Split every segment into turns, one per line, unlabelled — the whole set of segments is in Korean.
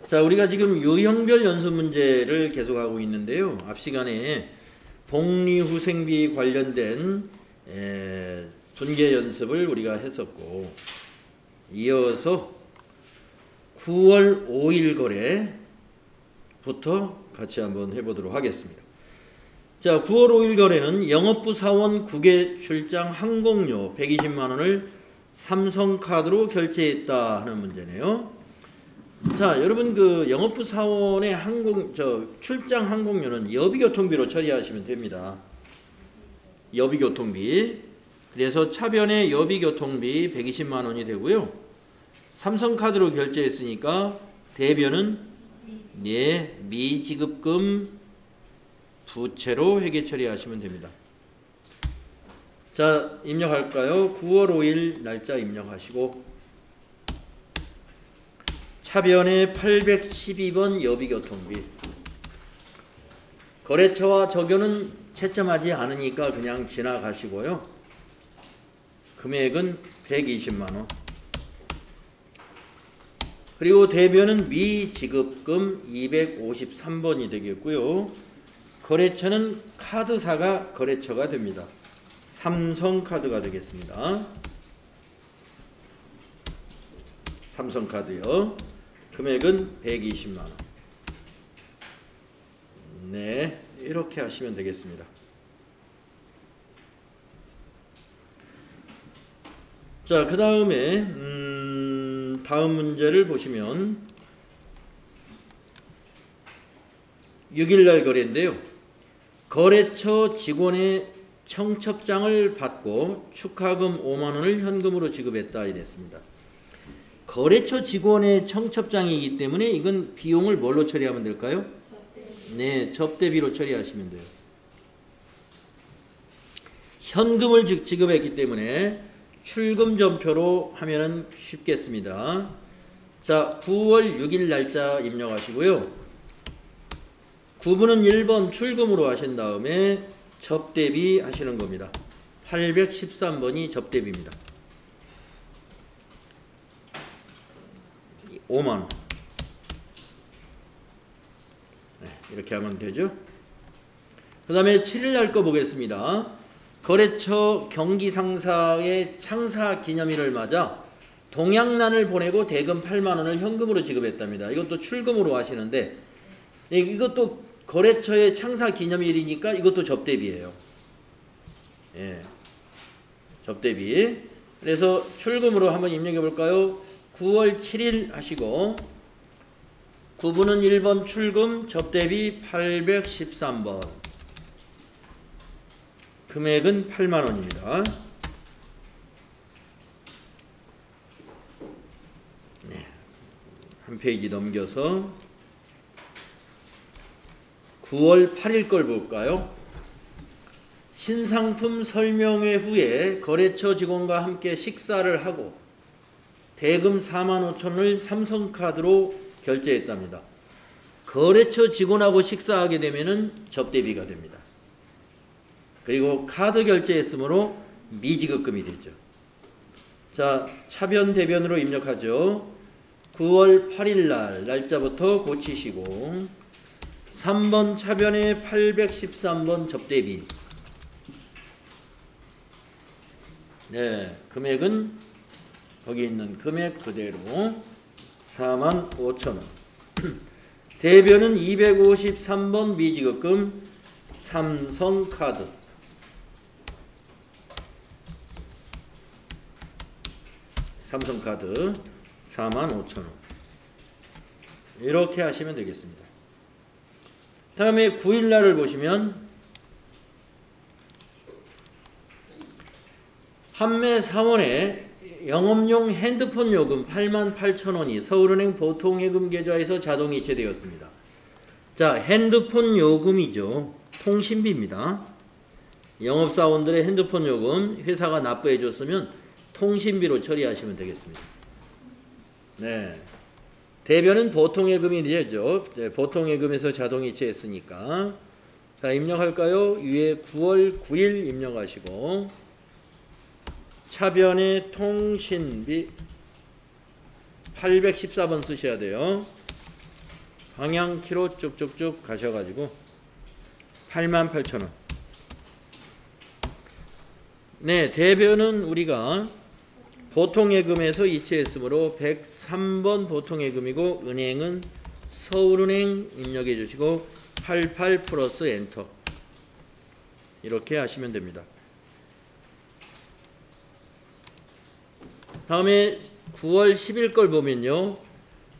자, 우리가 지금 유형별 연수 문제를 계속하고 있는데요. 앞 시간에 복리후생비 관련된 분계 연습을 우리가 했었고, 이어서 9월 5일 거래부터 같이 한번 해보도록 하겠습니다. 자, 9월 5일 거래는 영업부 사원 국외 출장 항공료 120만원을 삼성카드로 결제했다 하는 문제네요. 자, 여러분 그 영업부 사원의 출장 항공료는 여비교통비로 처리하시면 됩니다. 여비교통비. 그래서 차변의 여비교통비 120만원이 되고요. 삼성카드로 결제했으니까 대변은 미지급금 부채로 회계 처리하시면 됩니다. 자, 입력할까요? 9월 5일 날짜 입력하시고, 차변에 812번 여비교통비. 거래처와 적용은 채점하지 않으니까 그냥 지나가시고요. 금액은 120만원. 그리고 대변은 미지급금 253번이 되겠고요. 거래처는 카드사가 거래처가 됩니다. 삼성카드가 되겠습니다. 삼성카드요. 금액은 120만원. 네, 이렇게 하시면 되겠습니다. 자, 그 다음에 다음 문제를 보시면 6일날 거래인데요. 거래처 직원의 청첩장을 받고 축하금 5만원을 현금으로 지급했다 이랬습니다. 거래처 직원의 청첩장이기 때문에 이건 비용을 뭘로 처리하면 될까요? 네, 접대비로 처리하시면 돼요. 현금을 지급했기 때문에 출금전표로 하면은 쉽겠습니다. 자, 9월 6일 날짜 입력하시고요. 구분은 1번 출금으로 하신 다음에 접대비 하시는 겁니다. 813번이 접대비입니다. 5만원. 네, 이렇게 하면 되죠. 그 다음에 7일 날 거 보겠습니다. 거래처 경기상사의 창사기념일을 맞아 동양란을 보내고 대금 8만원을 현금으로 지급했답니다. 이것도 출금으로 하시는데, 이것도 거래처의 창사기념일이니까 이것도 접대비예요. 예, 접대비. 그래서 출금으로 한번 입력해 볼까요? 9월 7일 하시고, 구분은 1번 출금, 접대비 813번. 금액은 8만원입니다. 네, 한 페이지 넘겨서 9월 8일 걸 볼까요? 신상품 설명회 후에 거래처 직원과 함께 식사를 하고 대금 45,000원을 삼성카드로 결제했답니다. 거래처 직원하고 식사하게 되면은 접대비가 됩니다. 그리고 카드 결제했으므로 미지급금이 되죠. 자, 차변 대변으로 입력하죠. 9월 8일 날 날짜부터 고치시고, 3번 차변에 813번 접대비. 네, 금액은 거기 있는 금액 그대로 45,000원. 대변은 253번 미지급금 삼성카드. 삼성카드 45,000원. 이렇게 하시면 되겠습니다. 다음에 9일날을 보시면 판매 사원에 영업용 핸드폰 요금 88,000원이 서울은행 보통예금 계좌에서 자동 이체되었습니다. 자, 핸드폰 요금이죠. 통신비입니다. 영업사원들의 핸드폰 요금 회사가 납부해 줬으면 통신비로 처리하시면 되겠습니다. 네, 대변은 보통예금이 되죠. 네, 보통예금에서 자동이체했으니까. 자, 입력할까요? 위에 9월 9일 입력하시고, 차변의 통신비 814번 쓰셔야 돼요. 방향키로 쭉쭉쭉 가셔가지고 88,000원. 네, 대변은 우리가 보통예금에서 이체했으므로 103번 보통예금이고 은행은 서울은행 입력해 주시고 88 플러스 엔터 이렇게 하시면 됩니다. 다음에 9월 10일 걸 보면요.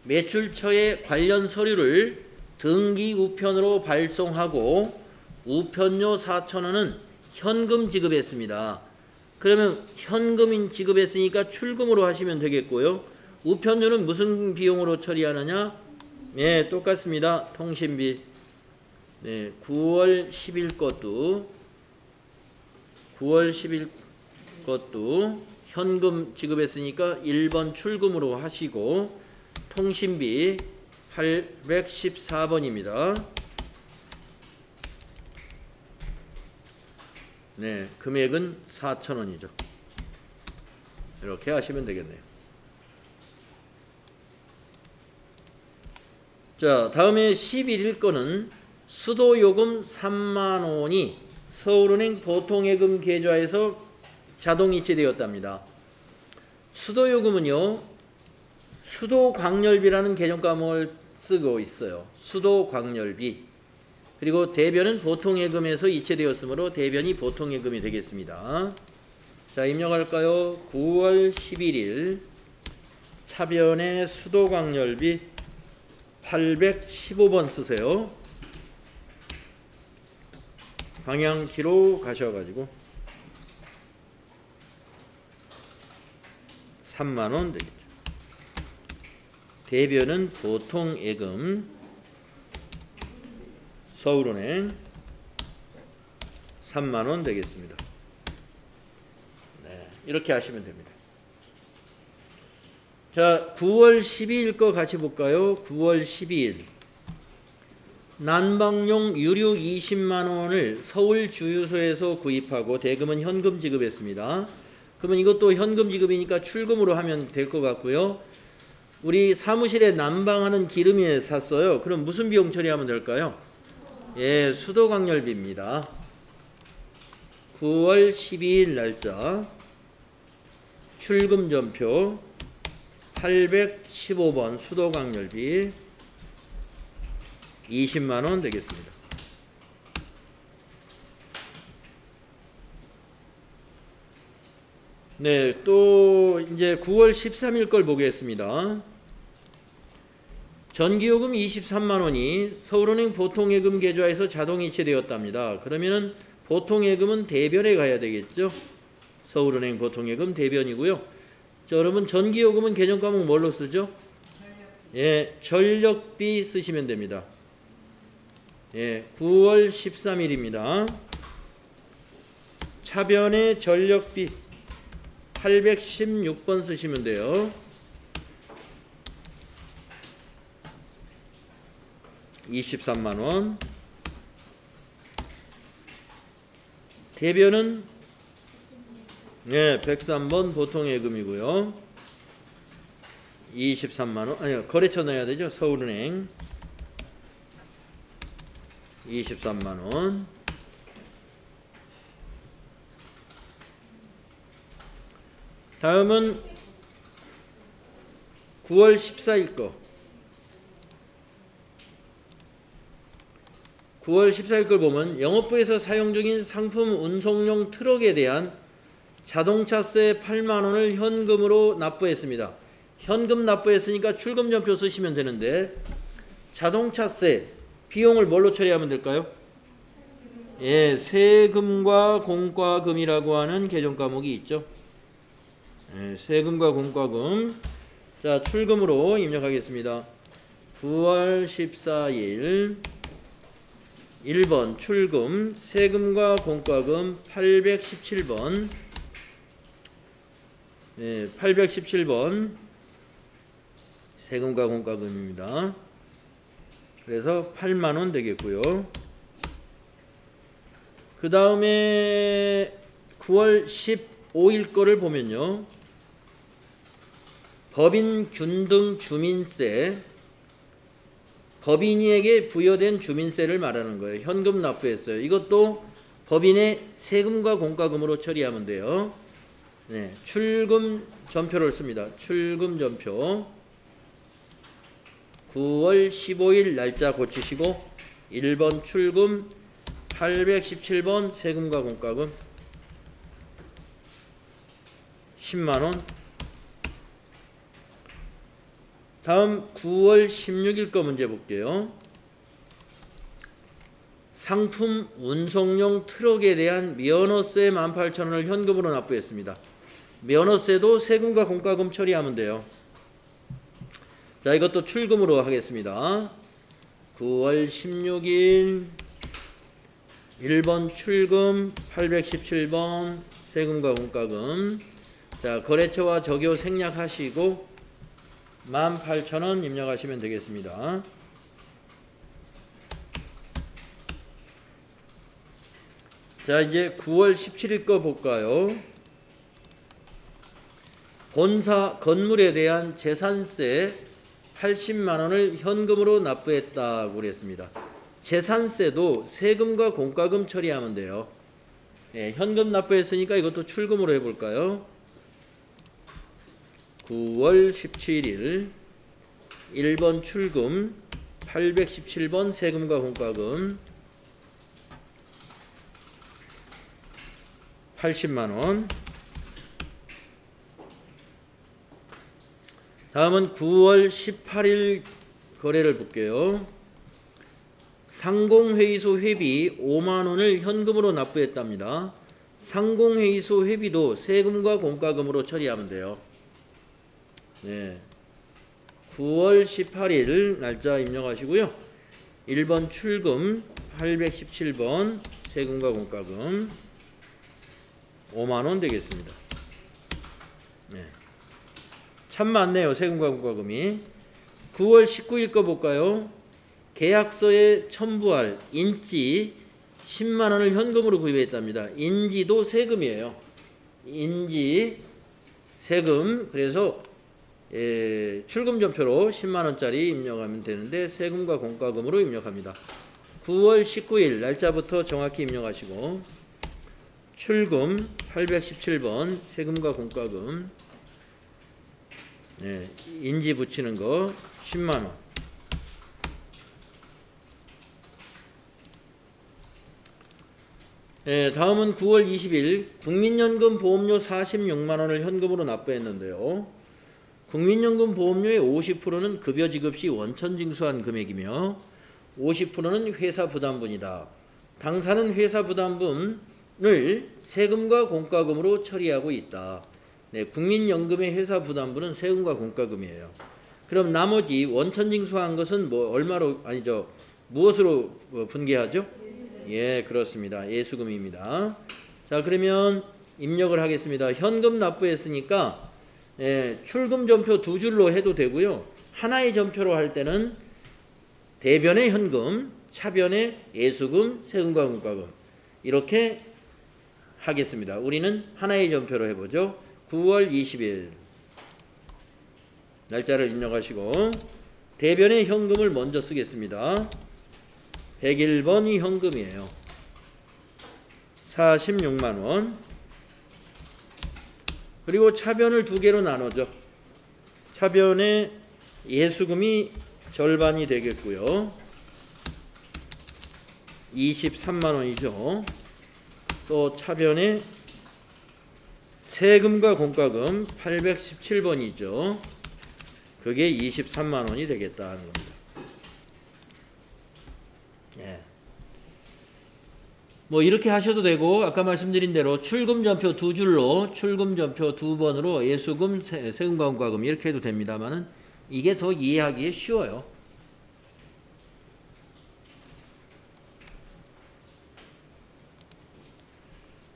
매출처의 관련 서류를 등기 우편으로 발송하고 우편료 4,000원은 현금 지급했습니다. 그러면 현금 지급했으니까 출금으로 하시면 되겠고요. 우편료는 무슨 비용으로 처리하느냐? 네, 똑같습니다. 통신비. 네, 9월 10일 것도 현금 지급했으니까 1번 출금으로 하시고 통신비 814번입니다. 네, 금액은 4,000원이죠. 이렇게 하시면 되겠네요. 자, 다음에 11일 거는 수도요금 3만원이 서울은행 보통예금 계좌에서 자동 이체되었답니다. 수도요금은요, 수도광열비라는 개정 과목을 쓰고 있어요. 수도광열비. 그리고 대변은 보통예금에서 이체되었으므로 대변이 보통예금이 되겠습니다. 자, 입력할까요? 9월 11일 차변의 수도광열비 815번 쓰세요. 방향키로 가셔가지고 3만원 되겠죠. 대변은 보통예금 서울은행 3만원 되겠습니다. 네, 이렇게 하시면 됩니다. 자, 9월 12일 거 같이 볼까요? 9월 12일 난방용 유류 20만원을 서울 주유소에서 구입하고 대금은 현금 지급했습니다. 그러면 이것도 현금 지급이니까 출금으로 하면 될 것 같고요. 우리 사무실에 난방하는 기름에 샀어요. 그럼 무슨 비용 처리하면 될까요? 예, 수도광열비입니다. 9월 12일 날짜 출금전표 815번 수도광열비 20만원 되겠습니다. 네, 또 이제 9월 13일 걸 보겠습니다. 전기요금 23만원이 서울은행 보통예금 계좌에서 자동 이체되었답니다. 그러면은 보통예금은 대변에 가야 되겠죠. 서울은행 보통예금 대변이고요. 자, 여러분 전기요금은 개정과목 뭘로 쓰죠? 예, 전력비 쓰시면 됩니다. 예, 9월 13일입니다. 차변의 전력비 816번 쓰시면 돼요. 23만원. 대변은 네, 103번 보통예금이고요. 23만원. 아니요, 거래처 넣어야 되죠. 서울은행 23만원. 다음은 9월 14일 거. 9월 14일 걸 보면 영업부에서 사용 중인 상품 운송용 트럭에 대한 자동차세 8만원을 현금으로 납부했습니다. 현금 납부했으니까 출금전표 쓰시면 되는데 자동차세 비용을 뭘로 처리하면 될까요? 예, 세금과 공과금이라고 하는 개정과목이 있죠. 예, 세금과 공과금. 자, 출금으로 입력하겠습니다. 9월 14일 1번 출금 세금과 공과금 817번. 네, 817번 세금과 공과금입니다. 그래서 8만원 되겠고요. 그 다음에 9월 15일 거를 보면요. 법인 균등 주민세 법인에게 부여된 주민세를 말하는 거예요. 현금 납부했어요. 이것도 법인의 세금과 공과금으로 처리하면 돼요. 네, 출금 전표를 씁니다. 출금 전표 9월 15일 날짜 고치시고 1번 출금 817번 세금과 공과금 10만원. 다음 9월 16일 거 문제 볼게요. 상품 운송용 트럭에 대한 면허세 18,000원을 현금으로 납부했습니다. 면허세도 세금과 공과금 처리하면 돼요. 자, 이것도 출금으로 하겠습니다. 9월 16일 1번 출금 817번 세금과 공과금. 자, 거래처와 적요 생략하시고 18,000원 입력하시면 되겠습니다. 자, 이제 9월 17일 거 볼까요? 본사 건물에 대한 재산세 80만원을 현금으로 납부했다고 그랬습니다. 재산세도 세금과 공과금 처리하면 돼요. 예, 현금 납부했으니까 이것도 출금으로 해볼까요? 9월 17일 1번 출금 817번 세금과 공과금 80만원. 다음은 9월 18일 거래를 볼게요. 상공회의소 회비 5만원을 현금으로 납부했답니다. 상공회의소 회비도 세금과 공과금으로 처리하면 돼요. 네. 9월 18일 날짜 입력하시고요. 1번 출금 817번 세금과 공과금 5만원 되겠습니다. 네. 참 많네요. 세금과 공과금이. 9월 19일 거 볼까요? 계약서에 첨부할 인지 10만원을 현금으로 구입했답니다. 인지도 세금이에요. 인지 세금. 그래서 출금 전표로 10만원짜리 입력하면 되는데 세금과 공과금으로 입력합니다. 9월 19일 날짜부터 정확히 입력하시고 출금 817번 세금과 공과금. 네, 인지 붙이는 거 10만원. 네, 다음은 9월 20일 국민연금 보험료 46만원을 현금으로 납부했는데요. 국민연금 보험료의 50%는 급여 지급 시 원천 징수한 금액이며 50%는 회사 부담분이다. 당사는 회사 부담분을 세금과 공과금으로 처리하고 있다. 네, 국민연금의 회사 부담분은 세금과 공과금이에요. 그럼 나머지 원천 징수한 것은 뭐 얼마로 아니죠? 무엇으로 분개하죠? 예, 그렇습니다. 예수금입니다. 자, 그러면 입력을 하겠습니다. 현금 납부했으니까 출금 전표 두 줄로 해도 되고요. 하나의 전표로 할 때는 대변의 현금, 차변의 예수금, 세금과 공과금 이렇게 하겠습니다. 우리는 하나의 전표로 해보죠. 9월 20일 날짜를 입력하시고 대변의 현금을 먼저 쓰겠습니다. 101번이 현금이에요. 46만원. 그리고 차변을 두 개로 나누죠. 차변의 예수금이 절반이 되겠고요. 23만원이죠. 또 차변의 세금과 공과금 817번이죠. 그게 23만원이 되겠다는 겁니다. 예. 뭐 이렇게 하셔도 되고 아까 말씀드린 대로 출금 전표 두 줄로 출금 전표 두 번으로 예수금, 세금과 공과금 이렇게 해도 됩니다만은 이게 더 이해하기에 쉬워요.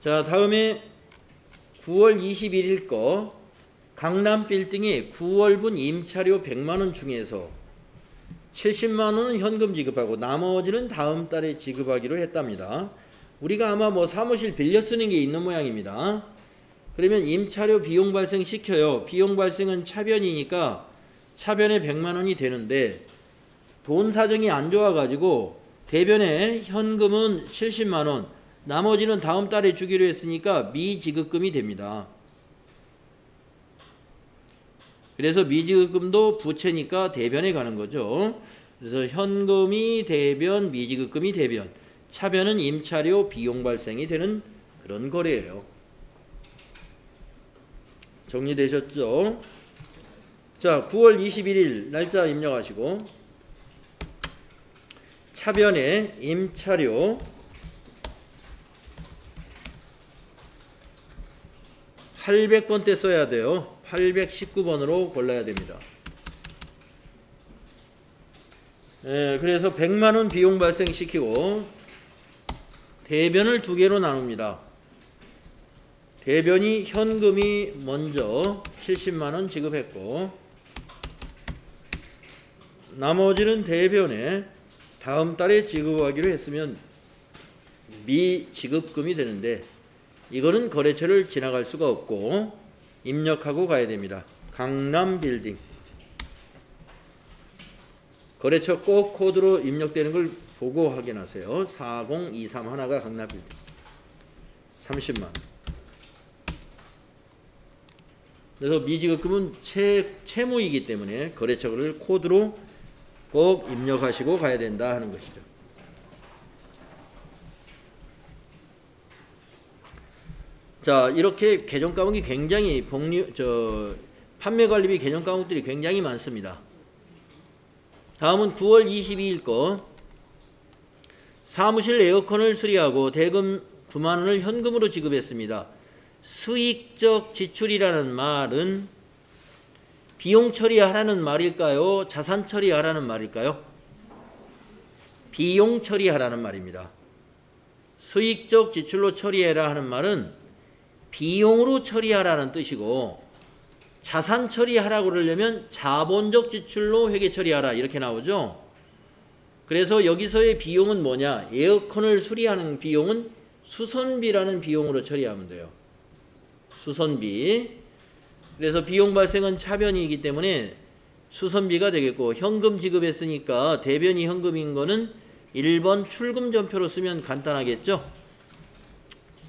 자, 다음에 9월 21일 거 강남 빌딩이 9월분 임차료 100만원 중에서 70만원은 현금 지급하고 나머지는 다음 달에 지급하기로 했답니다. 우리가 아마 뭐 사무실 빌려 쓰는 게 있는 모양입니다. 그러면 임차료 비용 발생시켜요. 비용 발생은 차변이니까 차변에 100만원이 되는데 돈 사정이 안 좋아가지고 대변에 현금은 70만원, 나머지는 다음 달에 주기로 했으니까 미지급금이 됩니다. 그래서 미지급금도 부채니까 대변에 가는 거죠. 그래서 현금이 대변, 미지급금이 대변, 차변은 임차료 비용 발생이 되는 그런 거래예요. 정리되셨죠? 자, 9월 21일 날짜 입력하시고 차변에 임차료 800번대 써야 돼요. 819번으로 골라야 됩니다. 그래서 100만원 비용 발생시키고 대변을 두 개로 나눕니다. 대변이 현금이 먼저 70만원 지급했고 나머지는 대변에 다음 달에 지급하기로 했으면 미지급금이 되는데 이거는 거래처를 지나갈 수가 없고 입력하고 가야 됩니다. 강남빌딩. 거래처 꼭 코드로 입력되는 걸 보고 확인하세요. 4023 하나가 강남빌딩. 30만원. 그래서 미지급금은 채무이기 때문에 거래처를 코드로 꼭 입력하시고 가야 된다 하는 것이죠. 자, 이렇게 계정 과목이 굉장히 판매 관리비 계정 과목들이 굉장히 많습니다. 다음은 9월 22일 거. 사무실 에어컨을 수리하고 대금 9만원을 현금으로 지급했습니다. 수익적 지출이라는 말은 비용 처리하라는 말일까요? 자산 처리하라는 말일까요? 비용 처리하라는 말입니다. 수익적 지출로 처리해라 하는 말은 비용으로 처리하라는 뜻이고 자산 처리하라고 그러려면 자본적 지출로 회계 처리하라 이렇게 나오죠. 그래서 여기서의 비용은 뭐냐? 에어컨을 수리하는 비용은 수선비라는 비용으로 처리하면 돼요. 수선비. 그래서 비용 발생은 차변이기 때문에 수선비가 되겠고 현금 지급했으니까 대변이 현금인 거는 1번 출금전표로 쓰면 간단하겠죠.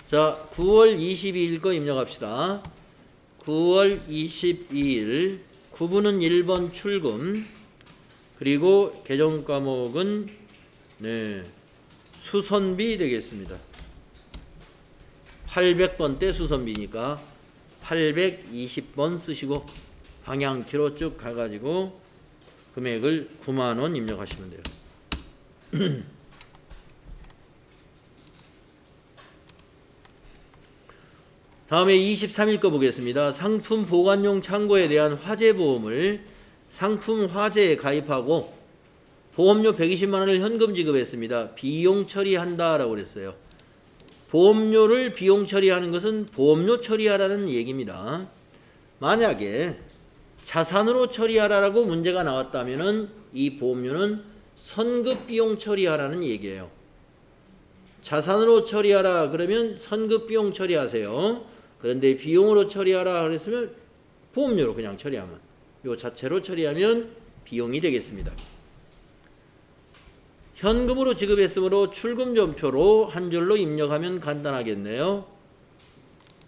자, 9월 22일 거 입력합시다. 9월 22일 구분은 1번 출금 그리고 계정 과목은 수선비 되겠습니다. 800번대 수선비니까 820번 쓰시고 방향키로 쭉 가가지고 금액을 9만원 입력하시면 돼요. 다음에 23일 거 보겠습니다. 상품 보관용 창고에 대한 화재보험을 상품 화재에 가입하고 보험료 120만원을 현금 지급했습니다. 비용 처리한다라고 그랬어요. 보험료를 비용 처리하는 것은 보험료 처리하라는 얘기입니다. 만약에 자산으로 처리하라고 문제가 나왔다면 이 보험료는 선급 비용 처리하라는 얘기예요. 자산으로 처리하라 그러면 선급 비용 처리하세요. 그런데 비용으로 처리하라 그랬으면 보험료로 그냥 처리하면 요 자체로 처리하면 비용이 되겠습니다. 현금으로 지급했으므로 출금전표로 한 줄로 입력하면 간단하겠네요.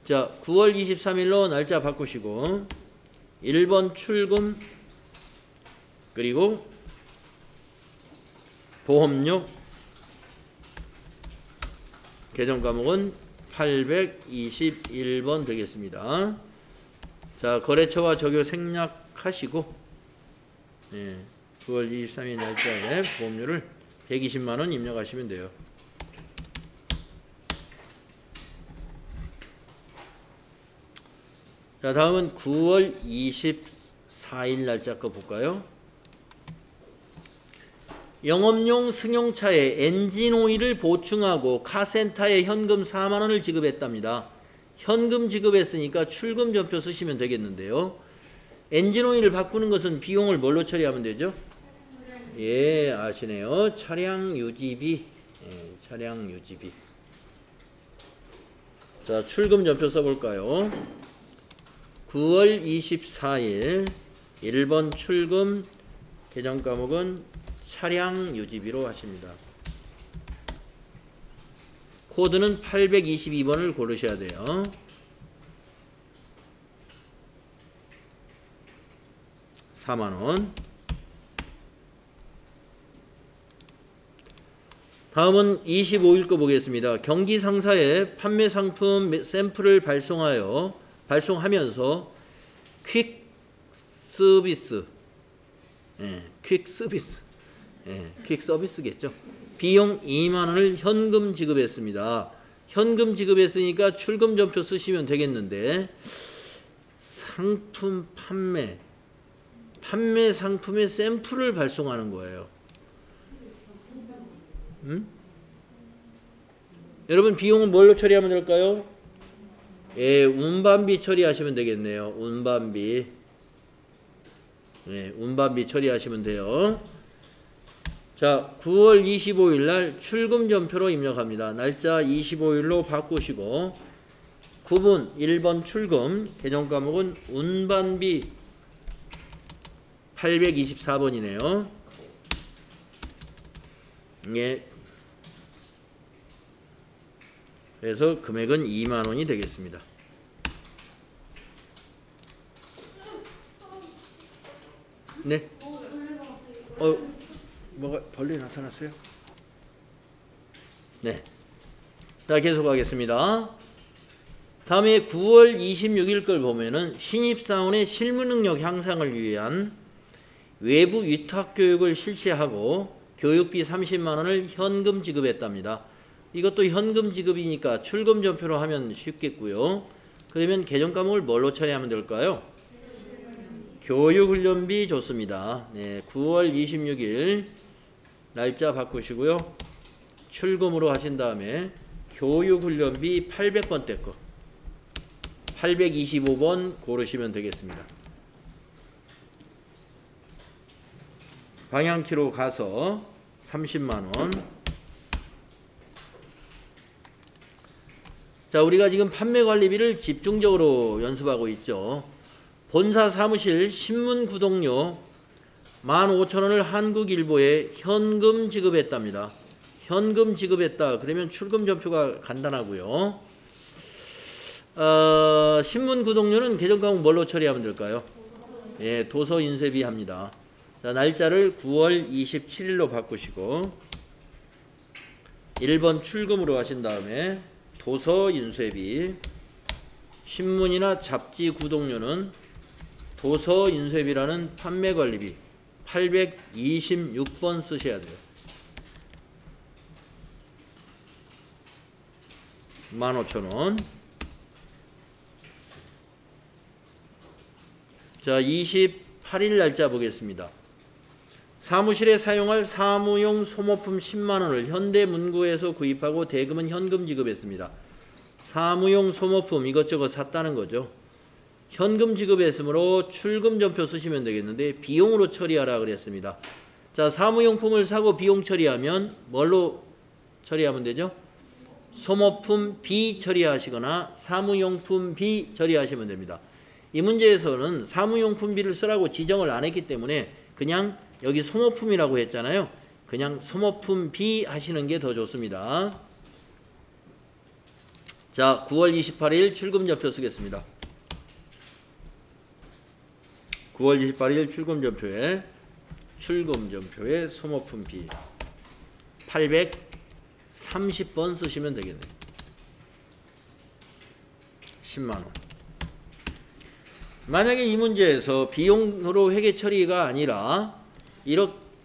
자, 9월 23일로 날짜 바꾸시고 1번 출금 그리고 보험료 계정 과목은 821번 되겠습니다. 자, 거래처와 적요 생략하시고 9월 23일 날짜에 보험료를 120만원 입력하시면 돼요. 자, 다음은 9월 24일 날짜 거 볼까요? 영업용 승용차에 엔진오일을 보충하고 카센터에 현금 4만원을 지급했답니다. 현금 지급했으니까 출금전표 쓰시면 되겠는데요. 엔진오일을 바꾸는 것은 비용을 뭘로 처리하면 되죠? 예, 아시네요. 차량 유지비. 차량 유지비. 자, 출금전표 써볼까요? 9월 24일 1번 출금 계정 과목은 차량 유지비로 하십니다. 코드는 822번을 고르셔야 돼요. (4만원) 다음은 25일 거 보겠습니다. 경기 상사에 판매 상품 샘플을 발송하면서 퀵 서비스, 퀵 서비스겠죠. 비용 2만원을 현금 지급했습니다. 현금 지급했으니까 출금전표 쓰시면 되겠는데, 상품 판매 상품의 샘플을 발송하는 거예요. 여러분 비용은 뭘로 처리하면 될까요? 운반비 처리하시면 되겠네요. 운반비. 운반비 처리하시면 돼요. 자, 9월 25일 날 출금전표로 입력합니다. 날짜 25일로 바꾸시고 9분 1번 출금, 계정과목은 운반비 824번이네요. 그래서 금액은 2만원이 되겠습니다. 네. 뭐가 벌레 나타났어요? 네. 자, 계속하겠습니다. 다음에 9월 26일 걸 보면은 신입사원의 실무능력 향상을 위한 외부 위탁교육을 실시하고 교육비 30만원을 현금 지급했답니다. 이것도 현금 지급이니까 출금전표로 하면 쉽겠고요. 그러면 계정과목을 뭘로 처리하면 될까요? 교육훈련비 좋습니다. 9월 26일 날짜 바꾸시고요. 출금으로 하신 다음에 교육훈련비 800번대 거 825번 고르시면 되겠습니다. 방향키로 가서 30만원. 자, 우리가 지금 판매관리비를 집중적으로 연습하고 있죠. 본사 사무실 신문 구독료 15,000원을 한국일보에 현금 지급했답니다. 현금 지급했다. 그러면 출금전표가 간단하고요. 신문 구독료는 계정과목 뭘로 처리하면 될까요? 도서인쇄비 합니다. 자, 날짜를 9월 27일로 바꾸시고 1번 출금으로 하신 다음에 도서인쇄비, 신문이나 잡지 구독료는 도서인쇄비라는 판매관리비 826번 쓰셔야 돼요. 15,000원. 자, 28일 날짜 보겠습니다. 사무실에 사용할 사무용 소모품 10만원을 현대문구에서 구입하고 대금은 현금 지급했습니다. 사무용 소모품 이것저것 샀다는 거죠. 현금 지급했으므로 출금전표 쓰시면 되겠는데 비용으로 처리하라 그랬습니다. 자, 사무용품을 사고 비용 처리하면 뭘로 처리하면 되죠? 소모품 B 처리하시거나 사무용품 B 처리하시면 됩니다. 이 문제에서는 사무용품 B를 쓰라고 지정을 안 했기 때문에 그냥 여기 소모품이라고 했잖아요. 그냥 소모품 B 하시는 게 더 좋습니다. 자, 9월 28일 출금전표 쓰겠습니다. 9월 28일 출금전표에 소모품 B 830번 쓰시면 되겠네요. 10만원. 만약에 이 문제에서 비용으로 회계 처리가 아니라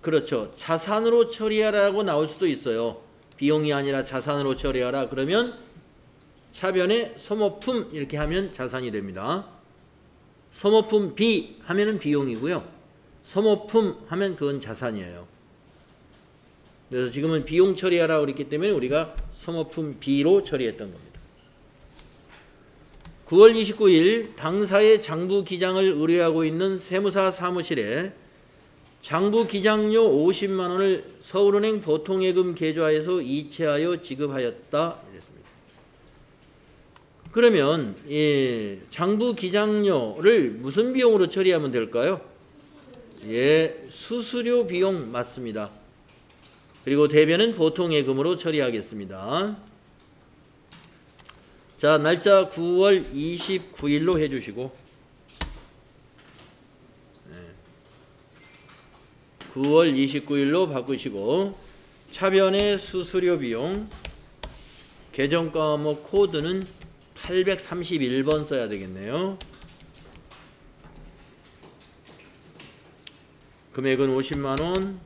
그렇죠. 자산으로 처리하라고 나올 수도 있어요. 비용이 아니라 자산으로 처리하라. 그러면 차변에 소모품 이렇게 하면 자산이 됩니다. 소모품 B 하면은 비용이고요. 소모품 하면 그건 자산이에요. 그래서 지금은 비용 처리하라고 그랬기 때문에 우리가 소모품 B로 처리했던 겁니다. 9월 29일 당사의 장부기장을 의뢰하고 있는 세무사 사무실에 장부기장료 50만원을 서울은행 보통예금 계좌에서 이체하여 지급하였다. 이랬습니다. 그러면 이 장부기장료를 무슨 비용으로 처리하면 될까요? 예, 수수료 비용 맞습니다. 그리고 대변은 보통 예금으로 처리하겠습니다. 자, 날짜 9월 29일로 해주시고 9월 29일로 바꾸시고 차변의 수수료 비용 계정 과목 코드는 831번 써야 되겠네요. 금액은 50만원.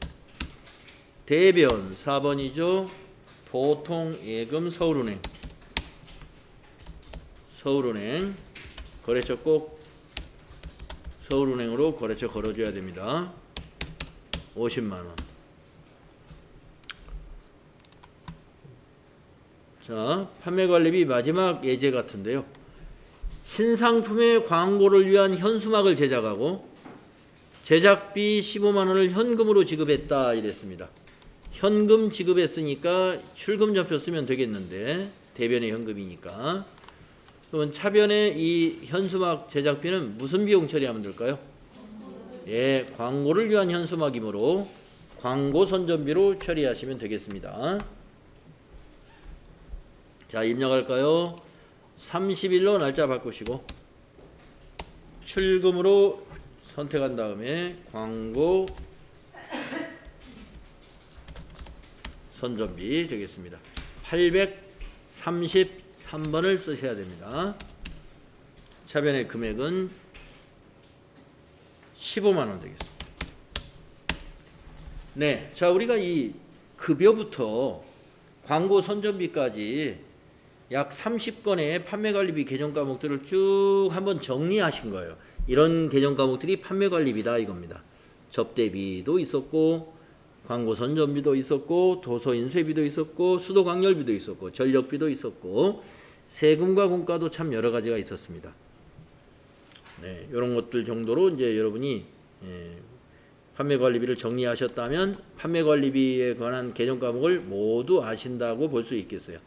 대변 4번이죠. 보통 예금 서울은행 거래처 꼭 서울은행으로 거래처 걸어줘야 됩니다. 50만원. 자, 판매관리비 마지막 예제 같은데요. 신상품의 광고를 위한 현수막을 제작하고 제작비 15만원을 현금으로 지급했다 이랬습니다. 현금 지급했으니까 출금전표 쓰면 되겠는데 대변의 현금이니까. 그러면 차변의 이 현수막 제작비는 무슨 비용 처리하면 될까요? 예, 광고를 위한 현수막이므로 광고 선전비로 처리하시면 되겠습니다. 자, 입력할까요? 30일로 날짜 바꾸시고 출금으로 선택한 다음에 광고 선전비 되겠습니다. 833번을 쓰셔야 됩니다. 차변의 금액은 15만원 되겠습니다. 네, 자, 우리가 이 급여부터 광고 선전비까지 약 30건의 판매관리비 개정 과목들을 쭉 한번 정리하신 거예요. 이런 개정 과목들이 판매관리비다 이겁니다. 접대비도 있었고 광고 선전비도 있었고 도서 인쇄비도 있었고 수도 광열비도 있었고 전력비도 있었고 세금과 공과도 참 여러 가지가 있었습니다. 네, 이런 것들 정도로 이제 여러분이 판매관리비를 정리하셨다면 판매관리비에 관한 개정 과목을 모두 아신다고 볼 수 있겠어요.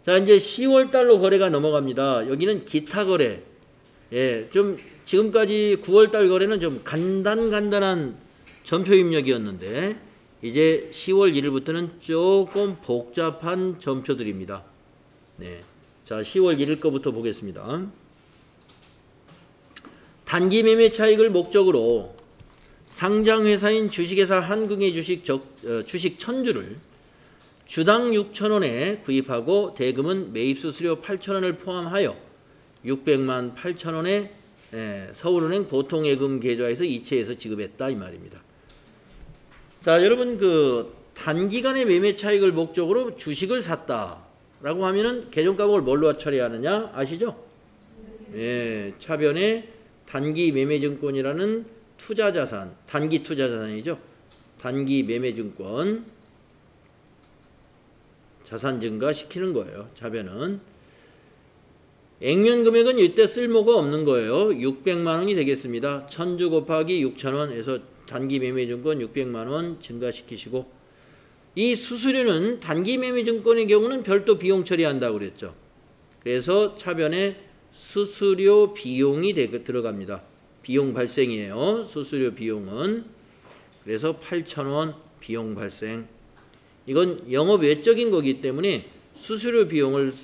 자, 이제 10월 달로 거래가 넘어갑니다. 여기는 기타 거래. 예, 좀 지금까지 9월 달 거래는 좀 간단한 전표 입력이었는데 이제 10월 1일부터는 조금 복잡한 전표들입니다. 네, 자, 10월 1일 거부터 보겠습니다. 단기 매매 차익을 목적으로 상장회사인 주식회사 한국의 주식 1000주를 주당 6,000원에 구입하고 대금은 매입수수료 8,000원을 포함하여 600만 8천원에 서울은행 보통예금 계좌에서 이체해서 지급했다 이 말입니다. 자, 여러분 그 단기간의 매매 차익을 목적으로 주식을 샀다라고 하면은 계정과목을 뭘로 처리하느냐 아시죠? 예, 차변에 단기 매매증권이라는 투자자산, 단기 투자자산이죠. 단기 매매증권 자산 증가시키는 거예요. 차변은 액면 금액은 이때 쓸모가 없는 거예요. 600만원이 되겠습니다. 1000주 곱하기 6,000원에서 단기 매매증권 600만원 증가시키시고 이 수수료는 단기 매매증권의 경우는 별도 비용 처리한다고 그랬죠. 그래서 차변에 수수료 비용이 들어갑니다. 비용 발생이에요. 수수료 비용은. 그래서 8,000원 비용 발생. 이건 영업 외적인 거기 때문에 수수료 비용을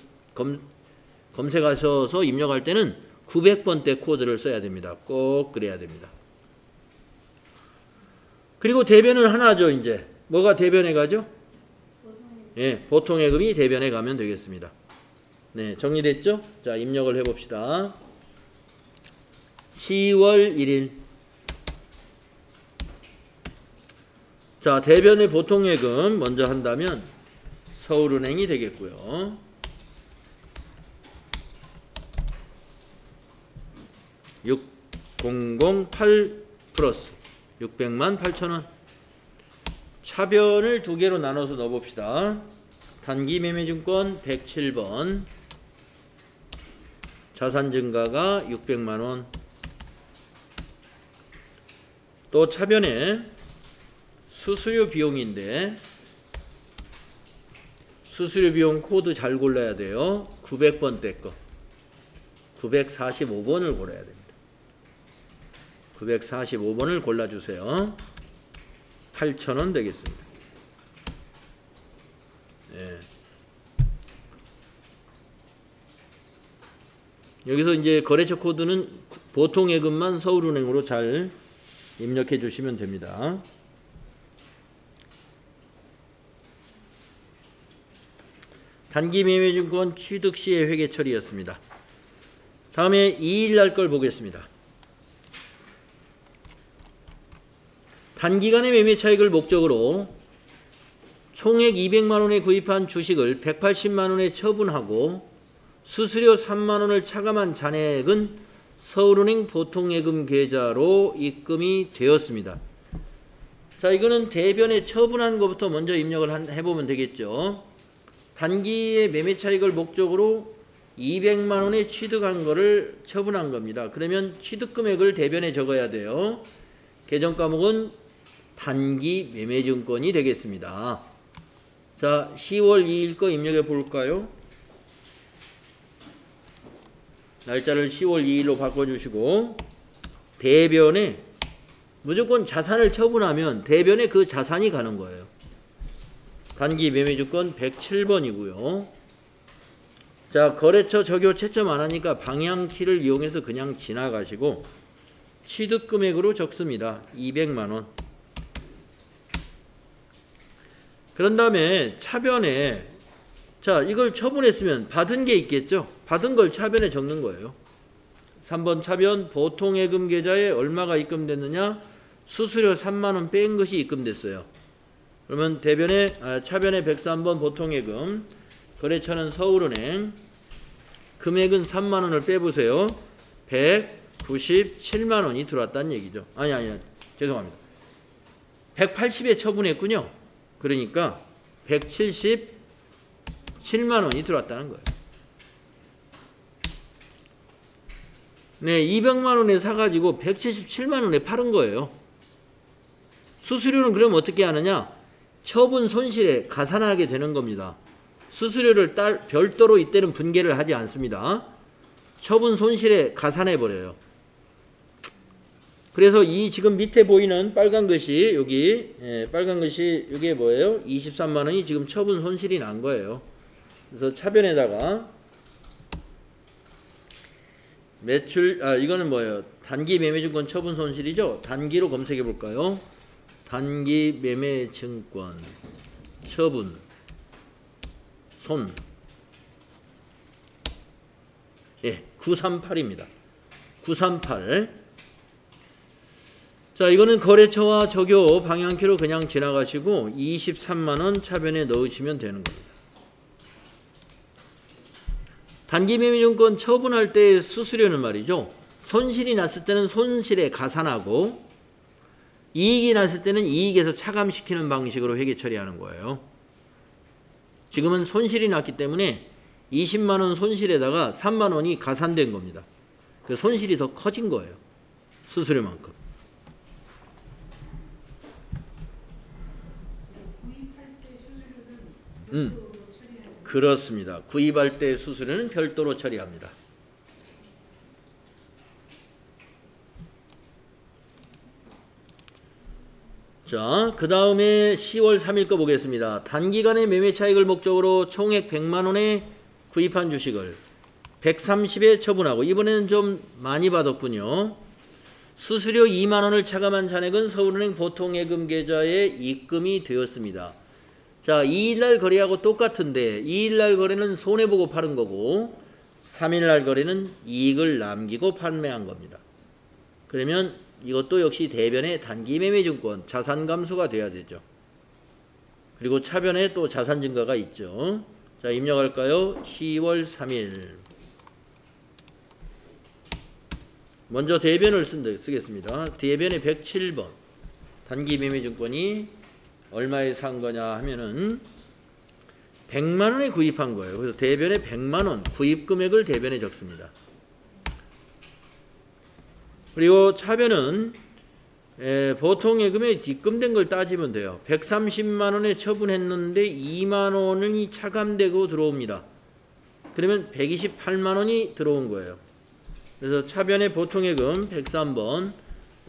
검색하셔서 입력할 때는 900번대 코드를 써야 됩니다. 꼭 그래야 됩니다. 그리고 대변은 하나죠. 이제 뭐가 대변에 가죠? 예, 보통예금이 대변에 가면 되겠습니다. 네, 정리됐죠? 자, 입력을 해봅시다. 10월 1일. 자, 대변의 보통예금 먼저 한다면 서울은행이 되겠고요. 6008 플러스 600만 8천원. 차변을 두 개로 나눠서 넣어봅시다. 단기 매매증권 107번. 자산 증가가 600만원. 또 차변에 수수료 비용인데 수수료 비용 코드 잘 골라야 돼요. 900번대 거. 945번을 골라야 됩니다. 945번을 골라주세요. 8,000원 되겠습니다. 예. 여기서 이제 거래처 코드는 보통 예금만 서울은행으로 잘 입력해 주시면 됩니다. 단기 매매증권 취득 시의 회계 처리였습니다. 다음에 2일 날 걸 보겠습니다. 단기간의 매매 차익을 목적으로 총액 200만원에 구입한 주식을 180만원에 처분하고 수수료 3만원을 차감한 잔액은 서울은행 보통예금 계좌로 입금이 되었습니다. 자, 이거는 대변에 처분한 것부터 먼저 입력을 해보면 되겠죠. 단기의 매매 차익을 목적으로 200만원에 취득한 거를 처분한 겁니다. 그러면 취득 금액을 대변에 적어야 돼요. 계정 과목은 단기 매매증권이 되겠습니다. 자, 10월 2일 거 입력해 볼까요? 날짜를 10월 2일로 바꿔주시고 대변에 무조건 자산을 처분하면 대변에 그 자산이 가는 거예요. 단기 매매증권 107번이고요. 자, 거래처 적용 채점 안 하니까 방향키를 이용해서 그냥 지나가시고 취득 금액으로 적습니다. 200만원. 그런 다음에 차변에 자, 이걸 처분했으면 받은 게 있겠죠. 받은 걸 차변에 적는 거예요. 3번 차변 보통예금 계좌에 얼마가 입금됐느냐. 수수료 3만원 뺀 것이 입금됐어요. 그러면 대변에 차변에 103번 보통예금, 거래처는 서울은행, 금액은 3만원을 빼보세요. 197만원이 들어왔다는 얘기죠. 아니 죄송합니다. 180에 처분했군요. 그러니까 177만원이 들어왔다는 거예요. 네, 200만원에 사가지고 177만원에 팔은 거예요. 수수료는 그럼 어떻게 하느냐? 처분 손실에 가산하게 되는 겁니다. 수수료를 별도로 이때는 분계를 하지 않습니다. 처분 손실에 가산해 버려요. 그래서 이 지금 밑에 보이는 빨간 것이 여기 빨간 것이 이게 뭐예요? 23만원이 지금 처분 손실이 난 거예요. 그래서 차변에다가 매출 이거는 뭐예요? 단기 매매증권 처분 손실이죠? 단기로 검색해 볼까요? 단기 매매증권 처분 손 938입니다. 938. 자, 이거는 거래처와 적요 방향키로 그냥 지나가시고 23만원 차변에 넣으시면 되는 겁니다. 단기 매매증권 처분할 때의 수수료는 말이죠. 손실이 났을 때는 손실에 가산하고 이익이 났을 때는 이익에서 차감시키는 방식으로 회계 처리하는 거예요. 지금은 손실이 났기 때문에 20만원 손실에다가 3만원이 가산된 겁니다. 그래서 손실이 더 커진 거예요. 수수료만큼. 그렇습니다. 구입할 때 수수료는 별도로 처리합니다. 자, 그 다음에 10월 3일 거 보겠습니다. 단기간의 매매 차익을 목적으로 총액 100만원에 구입한 주식을 130에 처분하고 이번에는 좀 많이 받았군요. 수수료 2만원을 차감한 잔액은 서울은행 보통예금 계좌에 입금이 되었습니다. 자, 2일날 거래하고 똑같은데 2일날 거래는 손해보고 파는 거고 3일날 거래는 이익을 남기고 판매한 겁니다. 그러면 이것도 역시 대변에 단기 매매증권 자산 감소가 돼야 되죠. 그리고 차변에 또 자산 증가가 있죠. 자, 입력할까요? 10월 3일. 먼저 대변을 쓰겠습니다. 대변에 107번. 단기 매매증권이 얼마에 산 거냐 하면은 100만원에 구입한 거예요. 그래서 대변에 100만원 구입 금액을 대변에 적습니다. 그리고 차변은 보통 예금에 입금된 걸 따지면 돼요. 130만원에 처분했는데 2만원이 차감되고 들어옵니다. 그러면 128만원이 들어온 거예요. 그래서 차변의 보통 예금 103번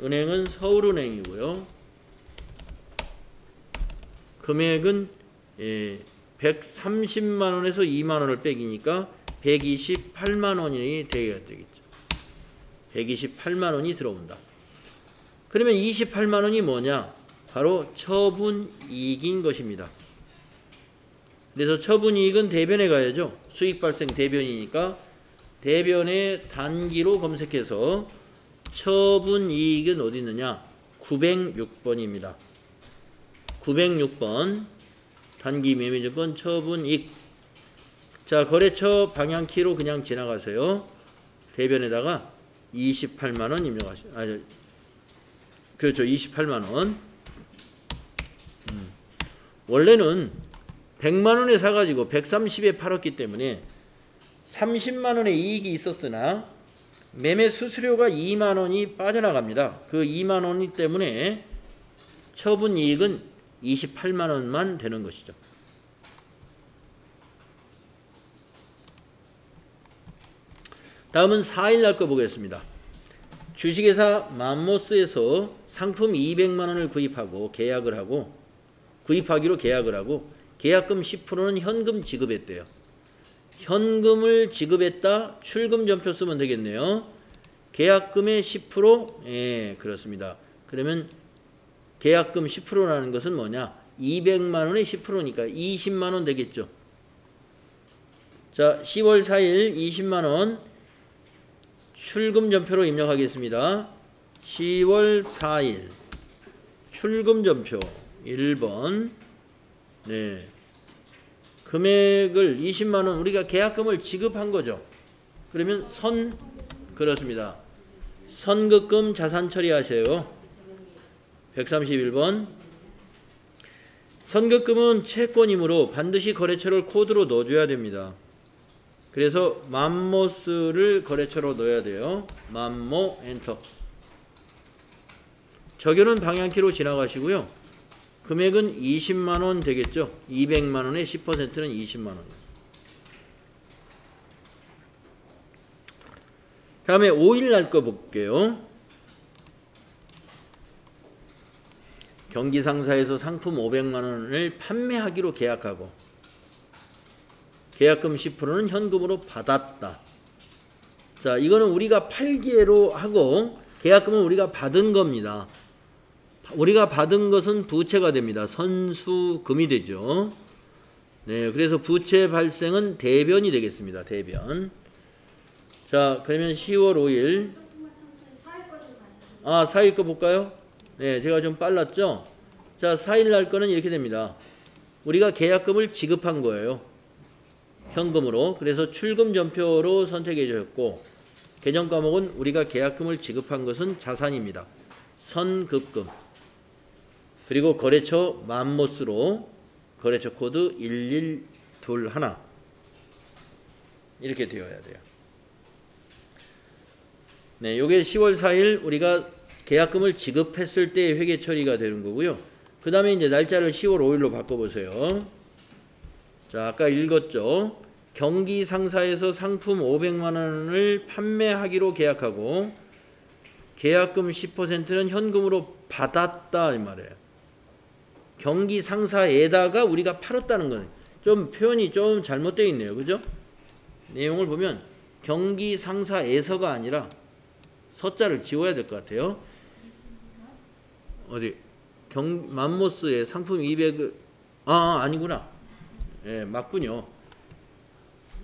은행은 서울은행이고요. 금액은 130만 원에서 2만 원을 빼기니까 128만 원이 되겠죠. 128만 원이 들어온다. 그러면 28만 원이 뭐냐? 바로 처분이익인 것입니다. 그래서 처분이익은 대변에 가야죠. 수익 발생 대변이니까 대변에 단기로 검색해서 처분이익은 어디 있느냐? 906번입니다. 906번 단기 매매증권 처분이익. 자, 거래처 방향키로 그냥 지나가세요. 대변에다가 28만 원 입력하시죠. 그렇죠. 28만 원. 원래는 100만 원에 사가지고 130에 팔았기 때문에 30만 원의 이익이 있었으나 매매 수수료가 2만 원이 빠져나갑니다. 그 2만 원 때문에 처분 이익은 28만 원만 되는 것이죠. 다음은 4일 날 거 보겠습니다. 주식회사 맘모스에서 상품 200만 원을 구입하고 계약을 하고 구입하기로 계약을 하고 계약금 10%는 현금 지급했대요. 현금을 지급했다. 출금 전표 쓰면 되겠네요. 계약금의 10%? 예, 그렇습니다. 그러면 계약금 10%라는 것은 뭐냐? 200만 원의 10%니까 20만 원 되겠죠. 자, 10월 4일 20만 원 출금 전표로 입력하겠습니다. 10월 4일 출금 전표 1번. 네. 금액을 20만 원 우리가 계약금을 지급한 거죠. 그러면 그렇습니다. 선급금 자산 처리하세요. 131번. 선급금은 채권이므로 반드시 거래처를 코드로 넣어줘야 됩니다. 그래서 맘모스를 거래처로 넣어야 돼요. 맘모 엔터. 적용은 방향키로 지나가시고요. 금액은 20만 원 되겠죠. 200만 원의 10%는 20만 원. 다음에 5일 날 거 볼게요. 경기상사에서 상품 500만 원을 판매하기로 계약하고 계약금 10%는 현금으로 받았다. 자, 이거는 우리가 팔기로 하고 계약금은 우리가 받은 겁니다. 우리가 받은 것은 부채가 됩니다. 선수금이 되죠. 네, 그래서 부채 발생은 대변이 되겠습니다. 대변. 자, 그러면 10월 5일. 4일 거 볼까요? 네, 제가 좀 빨랐죠? 자, 4일 날 거는 이렇게 됩니다. 우리가 계약금을 지급한 거예요. 현금으로. 그래서 출금 전표로 선택해 주셨고, 계정 과목은 우리가 계약금을 지급한 것은 자산입니다. 선급금. 그리고 거래처 맘모스로 거래처 코드 1121 이렇게 되어야 돼요. 네, 요게 10월 4일 우리가 계약금을 지급했을 때 회계 처리가 되는 거고요. 그 다음에 이제 날짜를 10월 5일로 바꿔보세요. 자, 아까 읽었죠. 경기상사에서 상품 500만 원을 판매하기로 계약하고 계약금 10%는 현금으로 받았다 이 말이에요. 경기상사에다가 우리가 팔았다는 건 좀 표현이 좀 잘못되어 있네요. 그죠? 내용을 보면 경기상사에서가 아니라 서자를 지워야 될 것 같아요. 어디 맘모스의 상품 200을 아니구나. 예, 맞군요.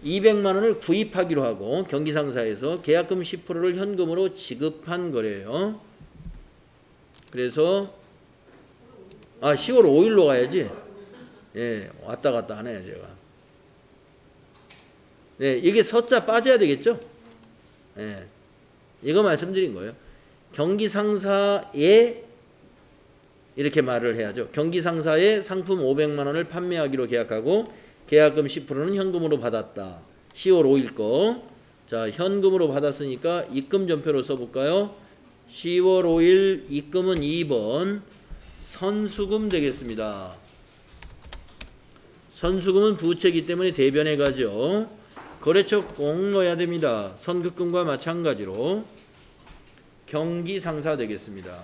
200만 원을 구입하기로 하고 경기상사에서 계약금 10%를 현금으로 지급한 거래요. 그래서 10월 5일로 가야지. 예, 왔다 갔다 하네요, 제가. 네, 이게 서자 빠져야 되겠죠? 예. 이거 말씀드린 거예요. 경기상사에 이렇게 말을 해야죠. 경기상사에 상품 500만 원을 판매하기로 계약하고 계약금 10%는 현금으로 받았다. 10월 5일 거. 자, 현금으로 받았으니까 입금 전표로 써볼까요? 10월 5일 입금은 2번 선수금 되겠습니다. 선수금은 부채이기 때문에 대변에 가죠. 거래처 꼭 넣어야 됩니다. 선급금과 마찬가지로 경기상사 되겠습니다.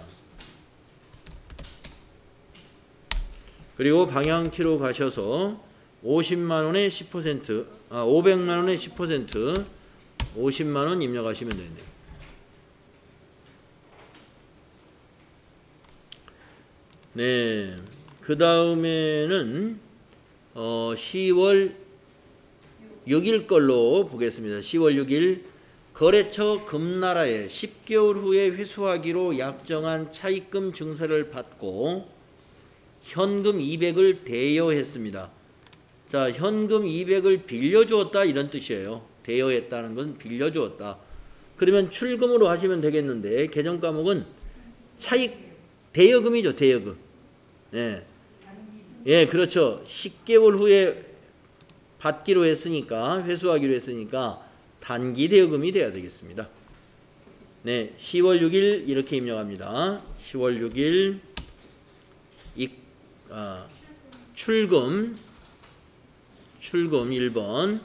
그리고 방향키로 가셔서 50만원에 10%, 500만원에 10%, 50만원 입력하시면 되네요. 네. 그 다음에는 10월 6일 걸로 보겠습니다. 10월 6일 거래처 금나라에 10개월 후에 회수하기로 약정한 차입금 증서를 받고 현금 200을 대여했습니다. 자, 현금 200을 빌려주었다 이런 뜻이에요. 대여했다는 건 빌려주었다. 그러면 출금으로 하시면 되겠는데 계정 과목은 대여금이죠. 대여금. 예. 예, 그렇죠. 10개월 후에 받기로 했으니까 회수하기로 했으니까 단기 대여금이 돼야 되겠습니다. 네, 10월 6일 이렇게 입력합니다. 10월 6일 출금 1번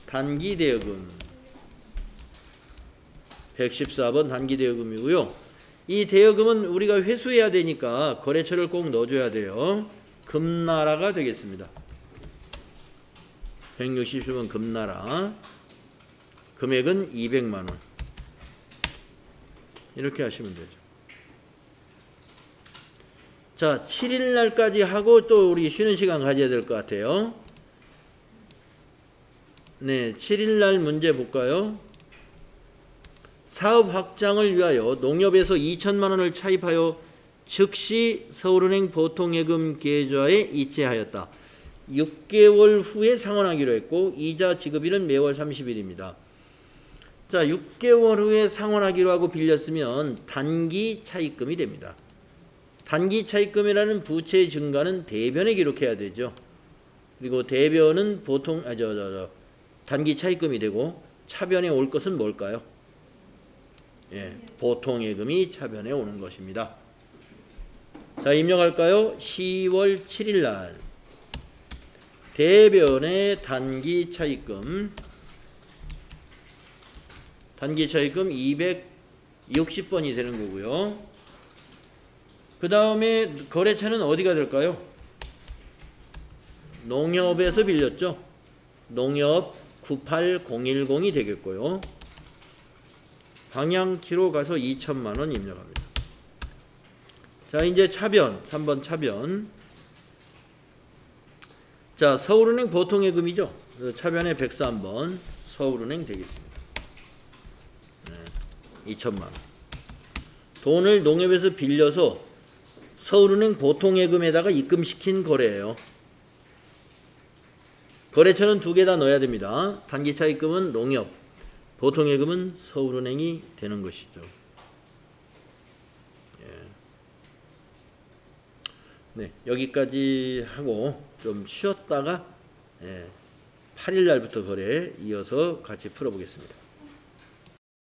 단기 대여금 114번 단기 대여금이고요. 이 대여금은 우리가 회수해야 되니까 거래처를 꼭 넣어줘야 돼요. 금나라가 되겠습니다. 167번 금나라 금액은 200만원 이렇게 하시면 되죠. 자, 7일 날까지 하고 또 우리 쉬는 시간 가져야 될 것 같아요. 네, 7일 날 문제 볼까요? 사업 확장을 위하여 농협에서 2천만 원을 차입하여 즉시 서울은행 보통예금 계좌에 이체하였다. 6개월 후에 상환하기로 했고 이자 지급일은 매월 30일입니다. 자, 6개월 후에 상환하기로 하고 빌렸으면 단기 차입금이 됩니다. 단기 차입금이라는 부채 증가는 대변에 기록해야 되죠. 그리고 대변은 보통 단기 차입금이 되고 차변에 올 것은 뭘까요? 예, 보통예금이 차변에 오는 것입니다. 자, 입력할까요? 10월 7일 날 대변의 단기 차입금 260번이 되는 거고요. 그 다음에 거래처는 어디가 될까요? 농협에서 빌렸죠. 농협 98010이 되겠고요. 방향키로 가서 2천만 원 입력합니다. 자, 이제 차변 3번 차변. 자, 서울은행 보통예금이죠. 차변에 103번 서울은행 되겠습니다. 네, 2천만 원. 돈을 농협에서 빌려서 서울은행 보통예금에다가 입금시킨 거래예요. 거래처는 두 개 다 넣어야 됩니다. 단기차 입금은 농협, 보통예금은 서울은행이 되는 것이죠. 예. 네, 여기까지 하고 좀 쉬었다가 8일 날부터 거래 이어서 같이 풀어보겠습니다.